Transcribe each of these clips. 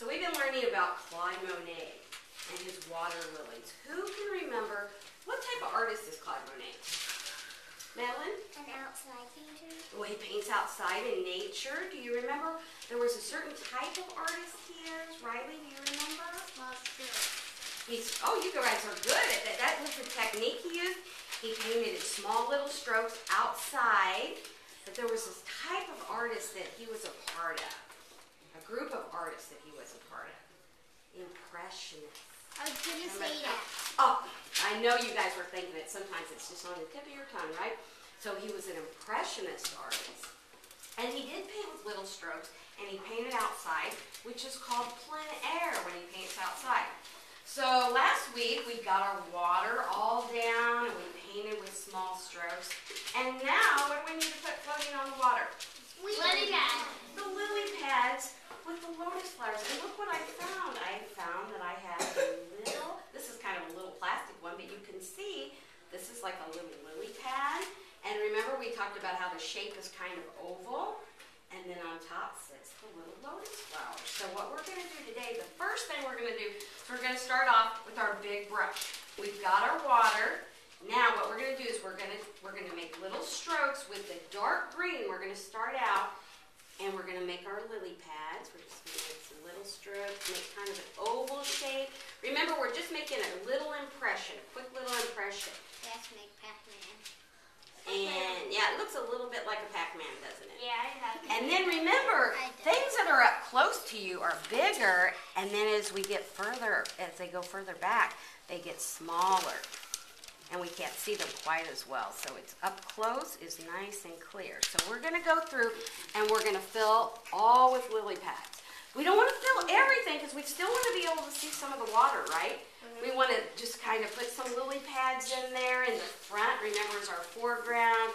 So we've been learning about Claude Monet and his water lilies. Who can remember what type of artist is Claude Monet? Madeline? An outside painter. Well, he paints outside in nature. Do you remember there was a certain type of artist he is? Riley, do you remember? Small strokes. Oh, you guys are good at that. That was the technique he used. He painted in small little strokes outside. But there was this type of artist that he was a part of. A group of artists that he was a part of. Impressionists. I was going to say that. Oh, I know you guys were thinking it. Sometimes it's just on the tip of your tongue, right? So he was an impressionist artist. And he did paint with little strokes, and he painted outside, which is called plein air when he paints outside. So last week we got our water all down, and we painted with small strokes. And now, what do we need to put floating on the water? Lily pads. The lily pads with the lotus flowers. And look what I found. I found that I had a little, this is kind of a little plastic one, but you can see this is like a little lily pad. And remember we talked about how the shape is kind of oval, and then on top sits the little lotus flowers. So what we're going to do today, the first thing we're going to do is we're going to start off with our big brush. We've got our water. Now what we're going to do is we're going to make little strokes with the dark green. We're going to start out, and we're going to make our lily pads. We're just going to make some little strokes, make kind of an oval shape. Remember, we're just making a little impression, a quick little impression. Let's make Pac-Man. And yeah, it looks a little bit like a Pac-Man, doesn't it? Yeah, I have. And then remember, things that are up close to you are bigger, and then as we get further, as they go further back, they get smaller. And we can't see them quite as well. So it's up close is nice and clear. So we're going to go through and we're going to fill all with lily pads. We don't want to fill everything because we still want to be able to see some of the water, right? We want to just kind of put some lily pads in there in the front. Remember, is our foreground.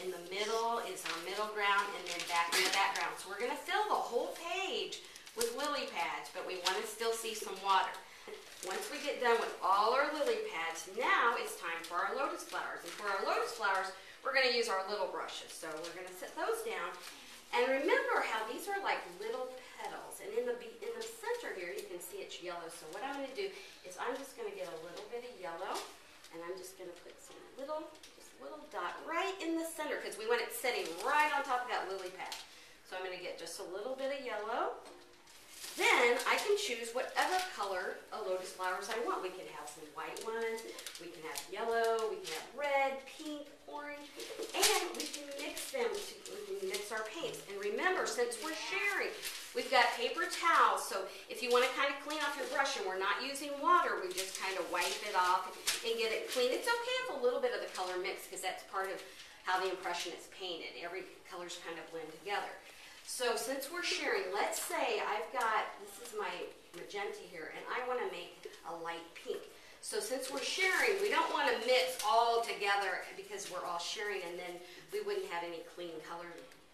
In the middle is our middle ground, and then back in the background. So we're going to fill the whole page with lily pads, but we want to still see some water. Once we get done with all our lily pads, now it's time for our lotus flowers. And for our lotus flowers, we're going to use our little brushes. So we're going to set those down. And remember how these are like little petals. And in the center here, you can see it's yellow. So what I'm going to do is I'm just going to get a little bit of yellow, and I'm just going to put some little dot right in the center because we want it sitting right on top of that lily pad. So I'm going to get just a little bit of yellow. Then I can choose whatever color of lotus flowers I want. We can have some white ones, we can have yellow, we can have red, pink, orange, and we can mix them, we can mix our paints. And remember, since we're sharing, we've got paper towels, so if you want to kind of clean off your brush and we're not using water, we just kind of wipe it off and get it clean. It's okay if a little bit of the color mix because that's part of how the impression is painted. Every colors kind of blend together. So since we're sharing, let's say I've got, this is my magenta here, and I want to make a light pink. So since we're sharing, we don't want to mix all together because we're all sharing, and then we wouldn't have any clean color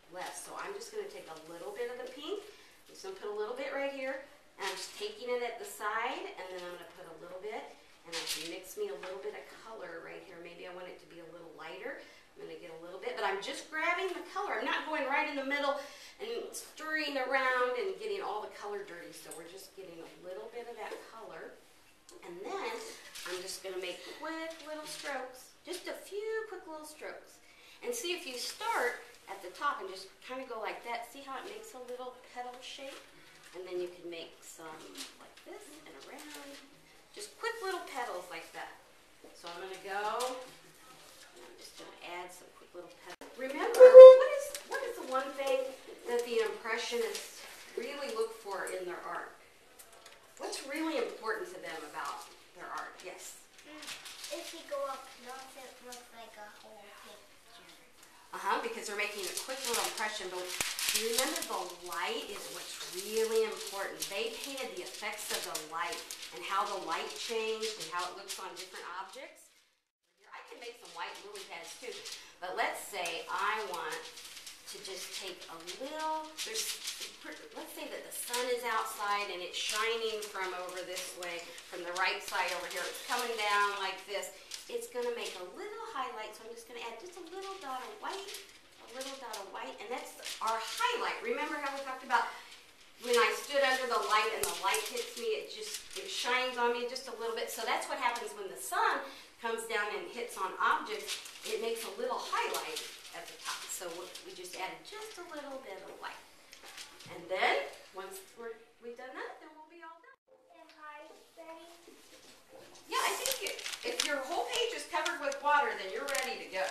left. So I'm just going to take a little bit of the pink. I'm just going to put a little bit right here, and I'm just taking it at the side, and then I'm going to put a little bit, and I can mix me a little bit of color right here. Maybe I want it to be a little lighter. I'm going to get a little bit, but I'm just grabbing the color. I'm not going right in the middle and stirring around and getting all the color dirty. So we're just getting a little bit of that color. And then I'm just going to make quick little strokes. Just a few quick little strokes. And see if you start at the top and just kind of go like that. See how it makes a little petal shape? And then you can make some like this and around. Just quick little petals like that. So I'm going to go. I'm just going to add some quick little petals. Remember, what is the one thing that the Impressionists really look for in their art? What's really important to them about their art? Yes? If you go up close, it looks like a whole picture. Because they're making a quick little impression. But remember, the light is what's really important. They painted the effects of the light and how the light changed and how it looks on different objects. I can make some white lily pads too. But let's say I want to just take a little, let's say that the sun is outside and it's shining from over this way, from the right side over here. It's coming down like this. It's going to make a little highlight, so I'm just going to add just a little dot of white, and that's our highlight. Remember how we talked about when I stood under the light and the light hits me, it shines on me just a little bit. So that's what happens when the sun comes down and hits on objects. It makes a little highlight at the top. So we just added just a little bit of light. And then, once we've done that, then we'll be all done. Am I ready? Yeah, I think if your whole page is covered with water, then you're ready to go.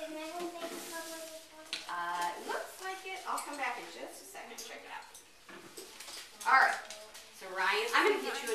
And then we'll make it cover with water. Looks like it. I'll come back in just a second and check it out. All right. So Ryan, I'm going to get you